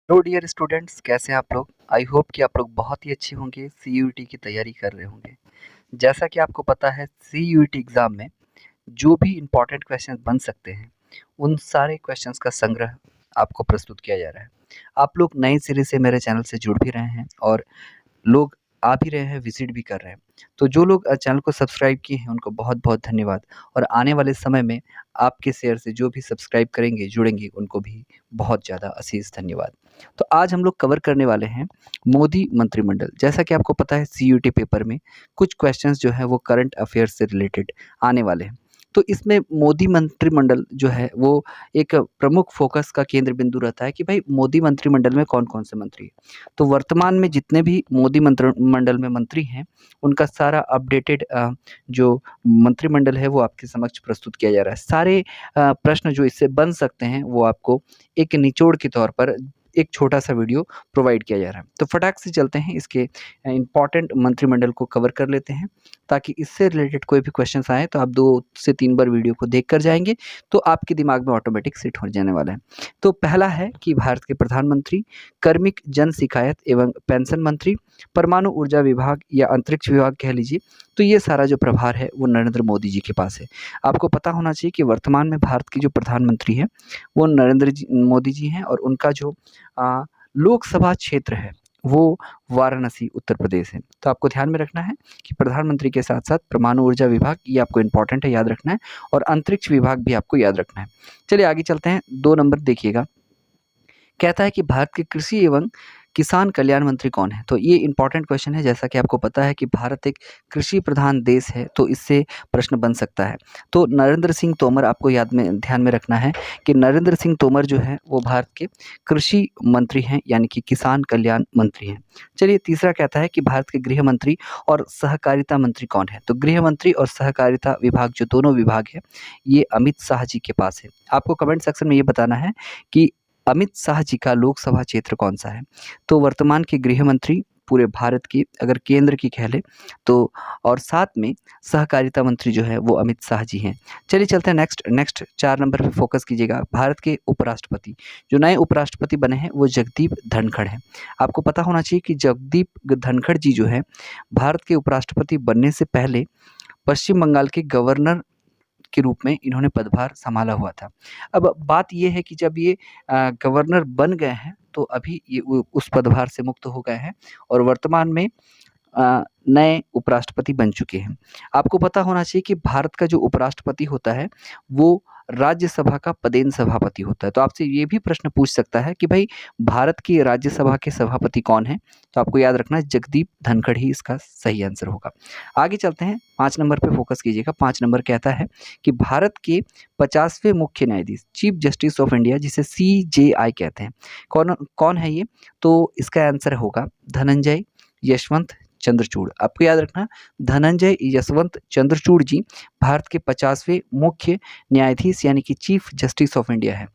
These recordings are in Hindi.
हेलो डियर स्टूडेंट्स, कैसे हैं आप लोग। आई होप कि आप लोग बहुत ही अच्छे होंगे, सीयूईटी की तैयारी कर रहे होंगे। जैसा कि आपको पता है, सीयूईटी एग्ज़ाम में जो भी इम्पोर्टेंट क्वेश्चंस बन सकते हैं, उन सारे क्वेश्चंस का संग्रह आपको प्रस्तुत किया जा रहा है। आप लोग नए सिरे से मेरे चैनल से जुड़ भी रहे हैं और लोग आ भी रहे हैं, विज़िट भी कर रहे हैं। तो जो लोग चैनल को सब्सक्राइब किए हैं, उनको बहुत-बहुत धन्यवाद। और आने वाले समय में आपके शेयर से जो भी सब्सक्राइब करेंगे, जुड़ेंगे, उनको भी बहुत ज़्यादा अशीष धन्यवाद। तो आज हम लोग कवर करने वाले हैं मोदी मंत्रिमंडल। जैसा कि आपको पता है, सीयूईटी पेपर में कुछ क्वेश्चंस जो हैं वो करंट अफेयर्स से रिलेटेड आने वाले हैं। तो इसमें मोदी मंत्रिमंडल जो है वो एक प्रमुख फ़ोकस का केंद्र बिंदु रहता है कि भाई मोदी मंत्रिमंडल में कौन-कौन से मंत्री हैं। तो वर्तमान में जितने भी मोदी मंत्रिमंडल में मंत्री हैं, उनका सारा अपडेटेड जो मंत्रिमंडल है वो आपके समक्ष प्रस्तुत किया जा रहा है। सारे प्रश्न जो इससे बन सकते हैं वो आपको एक निचोड़ के तौर पर एक छोटा-सा वीडियो प्रोवाइड किया जा रहा है। तो फटाक से चलते हैं इसके इम्पोर्टेंट मंत्रिमंडल को कवर कर लेते हैं, ताकि इससे रिलेटेड कोई भी क्वेश्चन्स आएँ तो आप 2 से 3 बार वीडियो को देख कर जाएँगे, तो आपके दिमाग में ऑटोमेटिक सेट हो जाने वाला है। तो पहला है कि भारत के प्रधानमंत्री, कार्मिक जन शिकायत एवं पेंशन मंत्री, परमाणु ऊर्जा विभाग या अंतरिक्ष विभाग कह लीजिए, तो ये सारा जो प्रभार है वो नरेंद्र मोदी जी के पास है। आपको पता होना चाहिए कि वर्तमान में भारत के जो प्रधानमंत्री हैं, वो नरेंद्र जी मोदी जी हैं और उनका जो अ, लोकसभा क्षेत्र है, वो वाराणसी, उत्तर प्रदेश है। तो आपको ध्यान में रखना है कि प्रधानमंत्री के साथ-साथ परमाणु ऊर्जा विभाग, ये आपको इम्पोर्टेंट है, याद रखना है, और अंतरिक्ष विभाग भी आपको याद रखना है। चलिए आगे चलते हैं, 2 नंबर देखिएगा। कहता है कि भारत के कृषि एवं किसान कल्याण मंत्री कौन है? तो ये इम्पोर्टेंट क्वेश्चन है। जैसा कि आपको पता है कि भारत एक कृषि प्रधान देश है, तो इससे प्रश्न बन सकता है। तो नरेंद्र सिंह तोमर, आपको ध्यान में रखना है कि नरेंद्र सिंह तोमर जो है वो भारत के कृषि मंत्री हैं, यानी कि किसान कल्याण मंत्री हैं। चलिए तीसरा कहता है कि भारत के गृह मंत्री और सहकारिता मंत्री कौन है? तो गृह मंत्री और सहकारिता विभाग, जो दोनों विभाग है, ये अमित शाह जी के पास है। आपको कमेंट सेक्शन में ये बताना है कि अमित शाह जी का लोकसभा क्षेत्र कौन-सा है? तो वर्तमान के गृह मंत्री पूरे भारत की, अगर केंद्र की कह लें तो, और साथ में सहकारिता मंत्री जो है वो अमित शाह जी हैं। चलिए चलते हैं नेक्स्ट 4 नंबर पे फ़ोकस कीजिएगा। भारत के उपराष्ट्रपति, जो नए उपराष्ट्रपति बने हैं वो जगदीप धनखड़ हैं। आपको पता होना चाहिए कि जगदीप धनखड़ जी जो हैं, भारत के उपराष्ट्रपति बनने से पहले पश्चिम बंगाल के गवर्नर के रूप में इन्होंने पदभार सँभाला हुआ था। अब बात ये है कि जब ये गवर्नर बन गए हैं, तो अभी ये उ उस पदभार से मुक्त हो गए हैं और वर्तमान में नए उपराष्ट्रपति बन चुके हैं। आपको पता होना चाहिए कि भारत का जो उपराष्ट्रपति होता है, वो राज्यसभा का पदेन सभापति होता है। तो आपसे ये भी प्रश्न पूछ सकता है कि भई भारत की राज्यसभा के सभापति कौन हैं? तो आपको याद रखना है जगदीप धनखड़ ही इसका सही आंसर होगा। आगे चलते हैं, 5 नंबर पे फ़ोकस कीजिएगा। 5 नंबर कहता है कि भारत के 50वें मुख्य न्यायाधीश, चीफ जस्टिस ऑफ इंडिया, जिसे सीजेआई कहते हैं, कौन कौन है ये? तो इसका आंसर होगा धनंजय यशवंत चंद्रचूड़। आपको याद रखना, धनंजय यशवंत चंद्रचूड़ जी भारत के 50वें मुख्य न्यायाधीश, यानी कि चीफ जस्टिस ऑफ इंडिया है।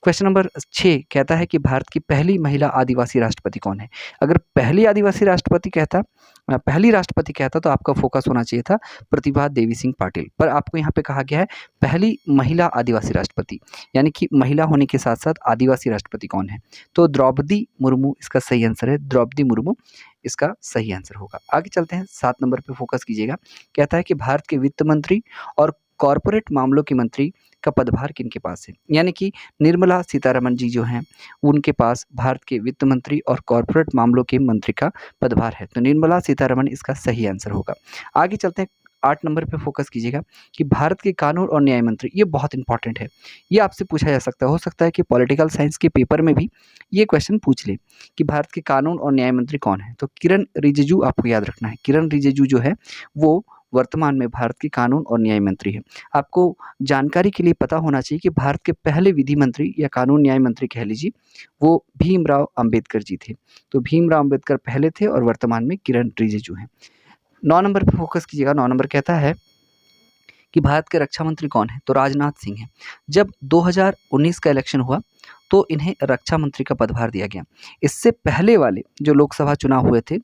क्वेश्चन नंबर 6 कहता है कि भारत की पहली महिला आदिवासी राष्ट्रपति कौन है? अगर पहली राष्ट्रपति कहता तो आपका फ़ोकस होना चाहिए था प्रतिभा देवी सिंह पाटिल। पर आपको यहाँ पे कहा गया है पहली महिला आदिवासी राष्ट्रपति, यानी कि महिला होने के साथ-साथ आदिवासी राष्ट्रपति कौन है? तो द्रौपदी मुर्मू इसका सही आंसर है। द्रौपदी मुर्मू इसका सही आंसर होगा। आगे चलते हैं, 7 नंबर पे फ़ोकस कीजिएगा। कहता है कि भारत के वित्त मंत्री और कॉर्पोरेट मामलों के मंत्री का पदभार किनके पास है? यानी कि निर्मला सीतारमण जी जो हैं, उनके पास भारत के वित्त मंत्री और कॉर्पोरेट मामलों के मंत्री का पदभार है। तो निर्मला सीतारमण इसका सही आंसर होगा। आगे चलते हैं, 8 नंबर पे फ़ोकस कीजिएगा कि भारत के कानून और न्याय मंत्री, ये बहुत इंपॉर्टेंट है। ये आपसे पूछा जा सकता है, हो सकता है कि पॉलिटिकल साइंस के पेपर में भी ये क्वेश्चन पूछ ले कि भारत के कानून और न्याय मंत्री कौन है? तो किरण रिजिजू आपको याद रखना है। किरण रिजिजू जो है वो वर्तमान में भारत के कानून और न्याय मंत्री हैं। आपको जानकारी के लिए पता होना चाहिए कि भारत के पहले विधि मंत्री या कानून न्याय मंत्री कह लीजिए, वो भीमराव अंबेडकर जी थे। तो भीमराव अंबेडकर पहले थे और वर्तमान में किरण रिजिजू हैं। 9 नंबर पे फ़ोकस कीजिएगा। 9 नंबर कहता है कि भारत के रक्षा मंत्री कौन है, तो राजनाथ सिंह हैं। जब 2019 का इलेक्शन हुआ तो इन्हें रक्षा मंत्री का पदभार दिया गया। इससे पहले वाले जो लोकसभा चुनाव हुए थे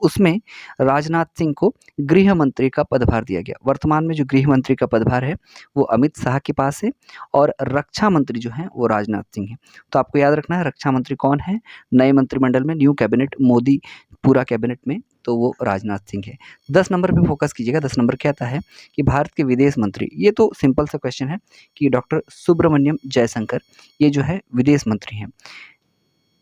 उसमें राजनाथ सिंह को गृह मंत्री का पदभार दिया गया। वर्तमान में जो गृह मंत्री का पदभार है वो अमित शाह के पास है और रक्षा मंत्री जो हैं वो राजनाथ सिंह हैं। तो आपको याद रखना है रक्षा मंत्री कौन है नए मंत्रिमंडल में, न्यू कैबिनेट, मोदी पूरा कैबिनेट में, तो वो राजनाथ सिंह है। 10 नंबर पे फोकस कीजिएगा। 10 नंबर क्या आता है कि भारत के विदेश मंत्री, ये तो सिंपल सा क्वेश्चन है कि डॉक्टर सुब्रमण्यम जयशंकर ये जो है विदेश मंत्री हैं।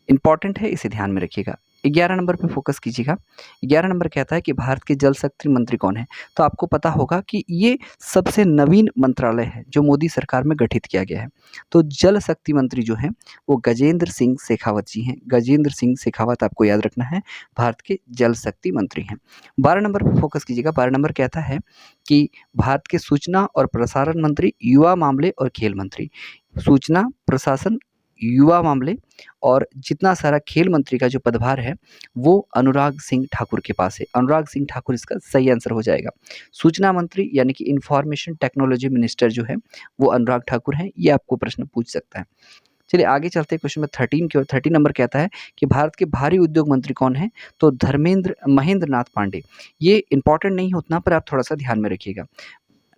इंपॉर्टेंट है, इसे ध्यान में रखिएगा। 11 नंबर पे फोकस कीजिएगा। 11 नंबर कहता है कि भारत के जल शक्ति मंत्री कौन है, तो आपको पता होगा कि ये सबसे नवीन मंत्रालय है जो मोदी सरकार में गठित किया गया है। तो जल शक्ति मंत्री जो हैं वो गजेंद्र सिंह शेखावत जी हैं। गजेंद्र सिंह शेखावत आपको याद रखना है, भारत के जल शक्ति मंत्री हैं। 12 नंबर पे फोकस कीजिएगा। 12 नंबर कहता है कि भारत के सूचना और प्रसारण मंत्री, युवा मामले और खेल मंत्री, सूचना, प्रशासन, युवा मामले और जितना सारा खेल मंत्री का जो पदभार है वो अनुराग सिंह ठाकुर के पास है। अनुराग सिंह ठाकुर इसका सही आंसर हो जाएगा। सूचना मंत्री यानी कि इंफॉर्मेशन टेक्नोलॉजी मिनिस्टर जो है वो अनुराग ठाकुर हैं। ये आपको प्रश्न पूछ सकता है। चलिए आगे चलते हैं क्वेश्चन नंबर 13 की ओर। 13 नंबर कहता है कि भारत के भारी उद्योग मंत्री कौन है, तो महेंद्र नाथ पांडे। ये इंपॉर्टेंट नहीं है उतना, पर आप थोड़ा सा ध्यान में रखिएगा।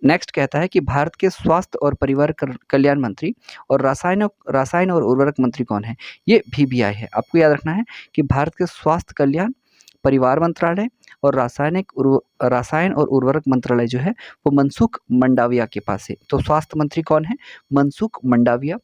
नेक्स्ट कहता है कि भारत के स्वास्थ्य और परिवार कल्याण मंत्री और रसायन और उर्वरक मंत्री कौन है, ये VBI है। आपको याद रखना है कि भारत के स्वास्थ्य कल्याण, परिवार मंत्रालय और रसायन और उर्वरक मंत्रालय जो है वो मनसुख मंडाविया के पास है। तो स्वास्थ्य मंत्री कौन है, मनसुख मंडाविया।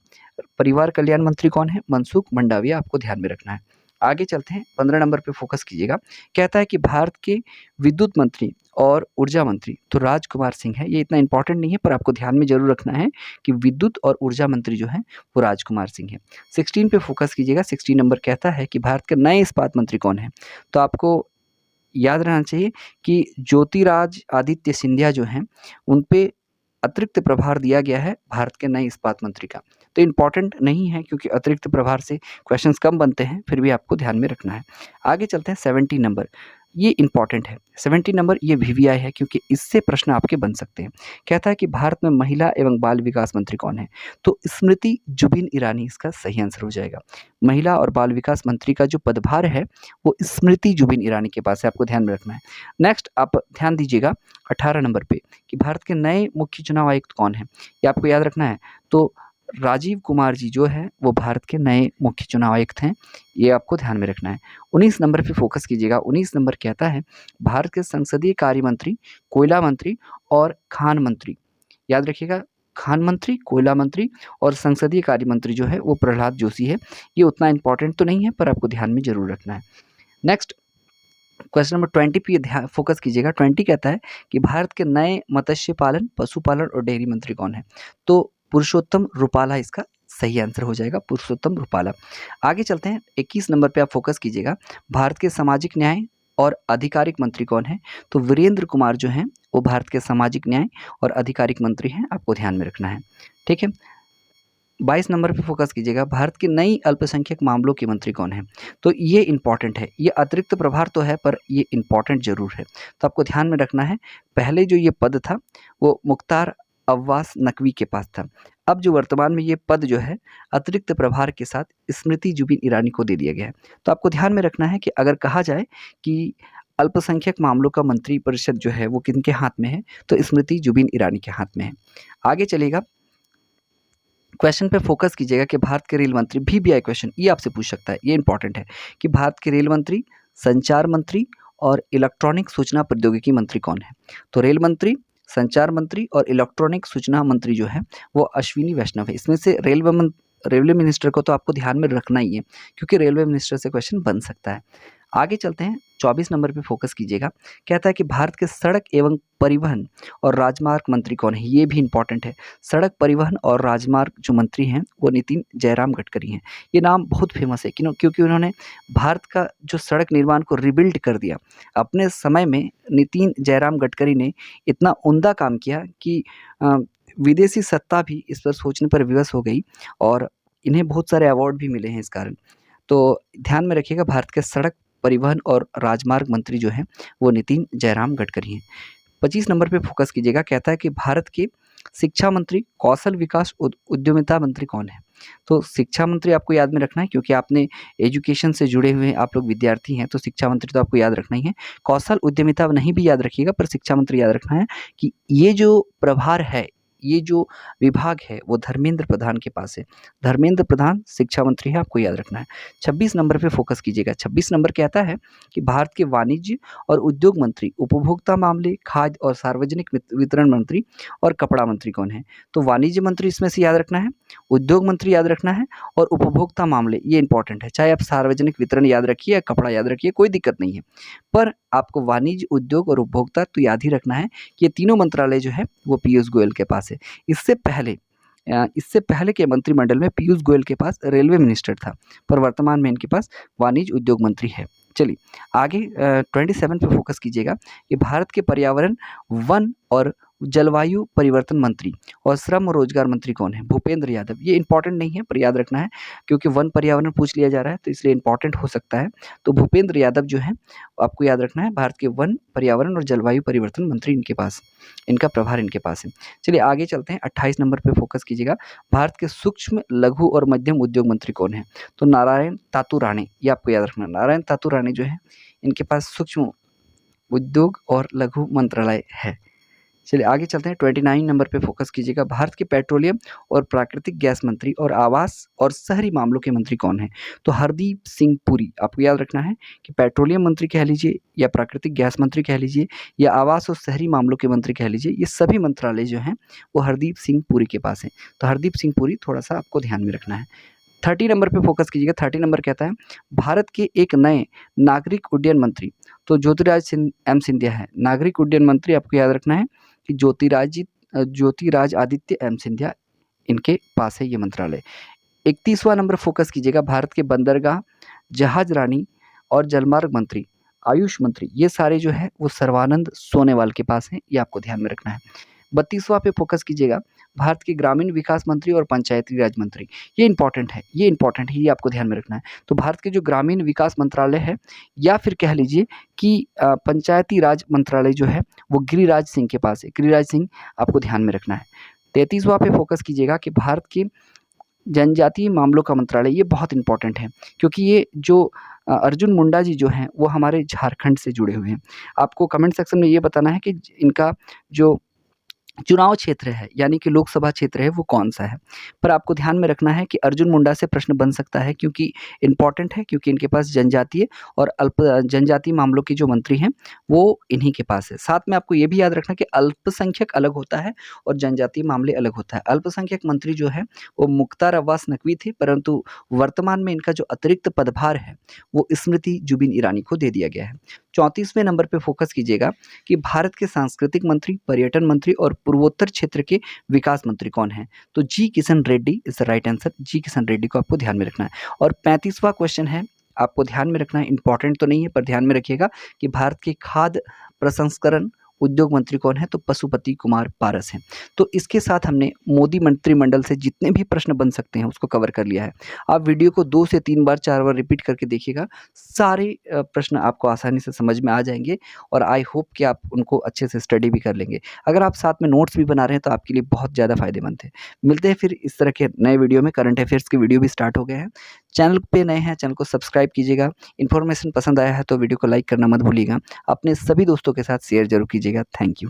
परिवार कल्याण मंत्री कौन है, मनसुख मंडाविया। आपको ध्यान में रखना है। आगे चलते हैं, 15 नंबर पे फोकस कीजिएगा। कहता है कि भारत के विद्युत मंत्री और ऊर्जा मंत्री तो राजकुमार सिंह है। ये इतना इंपॉर्टेंट नहीं है पर आपको ध्यान में जरूर रखना है कि विद्युत और ऊर्जा मंत्री जो है वो राजकुमार सिंह है। 16 पे फोकस कीजिएगा। 16 नंबर कहता है कि भारत के नए इस्पात मंत्री कौन है, तो आपको याद रहना चाहिए कि ज्योतिरादित्य सिंधिया जो हैं उन पे अतिरिक्त प्रभार दिया गया है भारत के नए इस्पात मंत्री का। तो इम्पॉर्टेंट नहीं है क्योंकि अतिरिक्त प्रभार से क्वेश्चंस कम बनते हैं, फिर भी आपको ध्यान में रखना है। आगे चलते हैं 17 नंबर। ये इंपॉर्टेंट है 17 नंबर, ये VBI है क्योंकि इससे प्रश्न आपके बन सकते हैं। कहता है कि भारत में महिला एवं बाल विकास मंत्री कौन है, तो स्मृति जुबिन ईरानी इसका सही आंसर हो जाएगा। महिला और बाल विकास मंत्री का जो पदभार है वो स्मृति जुबिन ईरानी के पास है, आपको ध्यान में रखना है। नेक्स्ट आप ध्यान दीजिएगा 18 नंबर पे कि भारत के नए मुख्य चुनाव आयुक्त कौन है, ये आपको याद रखना है। तो राजीव कुमार जी जो है वो भारत के नए मुख्य चुनाव आयुक्त हैं, ये आपको ध्यान में रखना है। 19 नंबर पे फोकस कीजिएगा। 19 नंबर कहता है भारत के संसदीय कार्य मंत्री, कोयला मंत्री और खान मंत्री। याद रखिएगा, खान मंत्री, कोयला मंत्री और संसदीय कार्य मंत्री जो है वो प्रहलाद जोशी है। ये उतना इंपॉर्टेंट तो नहीं है पर आपको ध्यान में जरूर रखना है। नेक्स्ट क्वेश्चन नंबर 20 पे ध्यान फोकस कीजिएगा। 20 कहता है कि भारत के नए मत्स्य पालन, पशुपालन और डेयरी मंत्री कौन है, तो पुरुषोत्तम रुपाला इसका सही आंसर हो जाएगा, पुरुषोत्तम रुपाला। आगे चलते हैं 21 नंबर पे आप फोकस कीजिएगा। भारत के सामाजिक न्याय और आधिकारिक मंत्री कौन है, तो वीरेंद्र कुमार जो हैं वो भारत के सामाजिक न्याय और आधिकारिक मंत्री हैं, आपको ध्यान में रखना है। ठीक है। 22 नंबर पे फोकस कीजिएगा। भारत की नई अल्पसंख्यक मामलों के मंत्री कौन है, तो ये इंपॉर्टेंट है। ये अतिरिक्त प्रभार तो है पर ये इंपॉर्टेंट जरूर है, तो आपको ध्यान में रखना है। पहले जो ये पद था वो मुख्तार अब्बास नकवी के पास था। अब जो वर्तमान में ये पद जो है अतिरिक्त प्रभार के साथ स्मृति जुबिन ईरानी को दे दिया गया है। तो आपको ध्यान में रखना है कि अगर कहा जाए कि अल्पसंख्यक मामलों का मंत्री परिषद जो है वो किनके हाथ में है, तो स्मृति जुबिन ईरानी के हाथ में है। आगे चलेगा, क्वेश्चन पे फोकस कीजिएगा कि भारत के रेल मंत्री, VBI क्वेश्चन ये आपसे पूछ सकता है, ये इंपॉर्टेंट है कि भारत के रेल मंत्री, संचार मंत्री और इलेक्ट्रॉनिक सूचना प्रौद्योगिकी मंत्री कौन है, तो रेल मंत्री, संचार मंत्री और इलेक्ट्रॉनिक सूचना मंत्री जो है वो अश्विनी वैष्णव है। इसमें से रेलवे मिनिस्टर को तो आपको ध्यान में रखना ही है क्योंकि रेलवे मिनिस्टर से क्वेश्चन बन सकता है। आगे चलते हैं, 24 नंबर पे फोकस कीजिएगा। कहता है कि भारत के सड़क एवं परिवहन और राजमार्ग मंत्री कौन है, ये भी इंपॉर्टेंट है। सड़क परिवहन और राजमार्ग जो मंत्री हैं वो नितिन जयराम गडकरी हैं। ये नाम बहुत फेमस है क्योंकि उन्होंने भारत का जो सड़क निर्माण को रिबिल्ड कर दिया। अपने समय में नितिन जयराम गडकरी ने इतना उम्दा काम किया कि विदेशी सत्ता भी इस पर सोचने पर विवश हो गई और इन्हें बहुत सारे अवार्ड भी मिले हैं इस कारण। तो ध्यान में रखिएगा, भारत के सड़क परिवहन और राजमार्ग मंत्री जो हैं वो नितिन जयराम गडकरी हैं। 25 नंबर पे फोकस कीजिएगा, कहता है कि भारत के शिक्षा मंत्री, कौशल विकास, उद्यमिता मंत्री कौन है? तो शिक्षा मंत्री आपको याद में रखना है क्योंकि आपने एजुकेशन से जुड़े हुए आप लोग विद्यार्थी हैं, तो शिक्षा मंत्री तो आपको याद रखना ही है। कौशल उद्यमिता नहीं भी याद रखिएगा, पर शिक्षा मंत्री याद रखना है कि ये जो प्रभार है, ये जो विभाग है, वो धर्मेंद्र प्रधान के पास है। धर्मेंद्र प्रधान शिक्षा मंत्री है, आपको याद रखना है। 26 नंबर पे फोकस कीजिएगा। 26 नंबर कहता है कि भारत के वाणिज्य और उद्योग मंत्री, उपभोक्ता मामले, खाद्य और सार्वजनिक वितरण मंत्री और कपड़ा मंत्री कौन है? तो वाणिज्य मंत्री इसमें से याद रखना है, उद्योग मंत्री याद रखना है और उपभोक्ता मामले, ये इंपॉर्टेंट है। चाहे आप सार्वजनिक वितरण याद रखिए या कपड़ा याद रखिए, कोई दिक्कत नहीं है, पर आपको वाणिज्य, उद्योग और उपभोक्ता तो याद ही रखना है कि ये तीनों मंत्रालय जो है वो पीयूष गोयल के पास है। इससे पहले के मंत्रिमंडल में पीयूष गोयल के पास रेलवे मिनिस्टर था, पर वर्तमान में इनके पास वाणिज्य उद्योग मंत्री है। चलिए आगे 27 पे फोकस कीजिएगा कि भारत के पर्यावरण, वन और जलवायु परिवर्तन मंत्री और श्रम और रोजगार मंत्री कौन है? भूपेंद्र यादव। ये इंपॉर्टेंट नहीं है पर याद रखना है क्योंकि वन पर्यावरण पूछ लिया जा रहा है, तो इसलिए इंपॉर्टेंट हो सकता है। तो भूपेंद्र यादव जो है आपको याद रखना है, भारत के वन, पर्यावरण और जलवायु परिवर्तन मंत्री इनका प्रभार इनके पास है। चलिए आगे चलते हैं, 28 नंबर पे फोकस कीजिएगा। भारत के सूक्ष्म, लघु और मध्यम उद्योग मंत्री कौन है? तो नारायण तातू राणे, ये आपको याद रखना है। नारायण तातू राणे जो है इनके पास सूक्ष्म उद्योग और लघु मंत्रालय है। चलिए आगे चलते हैं, 29 नंबर पे फोकस कीजिएगा। भारत के पेट्रोलियम और प्राकृतिक गैस मंत्री और आवास और शहरी मामलों के मंत्री कौन है? तो हरदीप सिंह पुरी। आपको याद रखना है कि पेट्रोलियम मंत्री कह लीजिए या प्राकृतिक गैस मंत्री कह लीजिए या आवास और शहरी मामलों के मंत्री कह लीजिए, ये सभी मंत्रालय जो हैं वो हरदीप सिंह पुरी के पास हैं। तो हरदीप सिंह पुरी थोड़ा सा आपको ध्यान में रखना है। 30 नंबर पे फोकस कीजिएगा। 30 नंबर कहता है भारत के एक नए नागरिक उड्डयन मंत्री, तो सिंधिया है नागरिक उड्डयन मंत्री। आपको याद रखना है कि ज्योतिराज आदित्य एम सिंधिया इनके पास है ये मंत्रालय। 31वां नंबर फोकस कीजिएगा। भारत के बंदरगाह, जहाज रानी और जलमार्ग मंत्री, आयुष मंत्री, ये सारे जो है वो सर्बानंद सोनोवाल के पास हैं, ये आपको ध्यान में रखना है। 32वां पे फोकस कीजिएगा। भारत के ग्रामीण विकास मंत्री और पंचायती राज मंत्री, ये इंपॉर्टेंट है, ये आपको ध्यान में रखना है। तो भारत के जो ग्रामीण विकास मंत्रालय है या फिर कह लीजिए कि पंचायती राज मंत्रालय जो है वो गिरिराज सिंह के पास है। गिरिराज सिंह आपको ध्यान में रखना है। 33वां पे फोकस कीजिएगा कि भारत के जनजातीय मामलों का मंत्रालय, ये बहुत इंपॉर्टेंट है क्योंकि ये जो अर्जुन मुंडा जी जो हैं वो हमारे झारखंड से जुड़े हुए हैं। आपको कमेंट सेक्शन में ये बताना है कि इनका जो चुनाव क्षेत्र है यानी कि लोकसभा क्षेत्र है वो कौन-सा है? पर आपको ध्यान में रखना है कि अर्जुन मुंडा से प्रश्न बन सकता है क्योंकि इम्पोर्टेंट है, क्योंकि इनके पास जनजातीय और जनजातीय मामलों के जो मंत्री हैं वो इन्हीं के पास है। साथ में आपको ये भी याद रखना कि अल्पसंख्यक अलग होता है और जनजातीय मामले अलग होता है। अल्पसंख्यक मंत्री जो है वो मुख्तार अब्बास नकवी थे, परंतु वर्तमान में इनका जो अतिरिक्त पदभार है वो स्मृति जुबिन ईरानी को दे दिया गया है। 34वें नंबर पे फोकस कीजिएगा कि भारत के सांस्कृतिक मंत्री, पर्यटन मंत्री और पूर्वोत्तर क्षेत्र के विकास मंत्री कौन हैं? तो G Kishan Reddy is the right answer. G Kishan Reddy को आपको ध्यान में रखना है। और 35वां क्वेश्चन है, आपको ध्यान में रखना है, इंपॉर्टेंट तो नहीं है पर ध्यान में रखिएगा कि भारत के खाद्य प्रसंस्करण उद्योग मंत्री कौन है? तो पशुपति कुमार पारस हैं। तो इसके साथ हमने मोदी मंत्रिमंडल से जितने भी प्रश्न बन सकते हैं उसको कवर कर लिया है। आप वीडियो को 2 से 3 बार 4 बार रिपीट करके देखिएगा, सारे प्रश्न आपको आसानी से समझ में आ जाएंगे और आई होप कि आप उनको अच्छे से स्टडी भी कर लेंगे। अगर आप साथ में नोट्स भी बना रहे हैं तो आपके लिए बहुत ज़्यादा फायदेमंद है। मिलते हैं फिर इस तरह के नए वीडियो में। करंट अफेयर्स के वीडियो भी स्टार्ट हो गए हैं। चैनल पे नए हैं, चैनल को सब्सक्राइब कीजिएगा। इन्फॉर्मेशन पसंद आया है तो वीडियो को लाइक करना मत भूलिएगा। अपने सभी दोस्तों के साथ शेयर जरूर कीजिएगा। Thank you.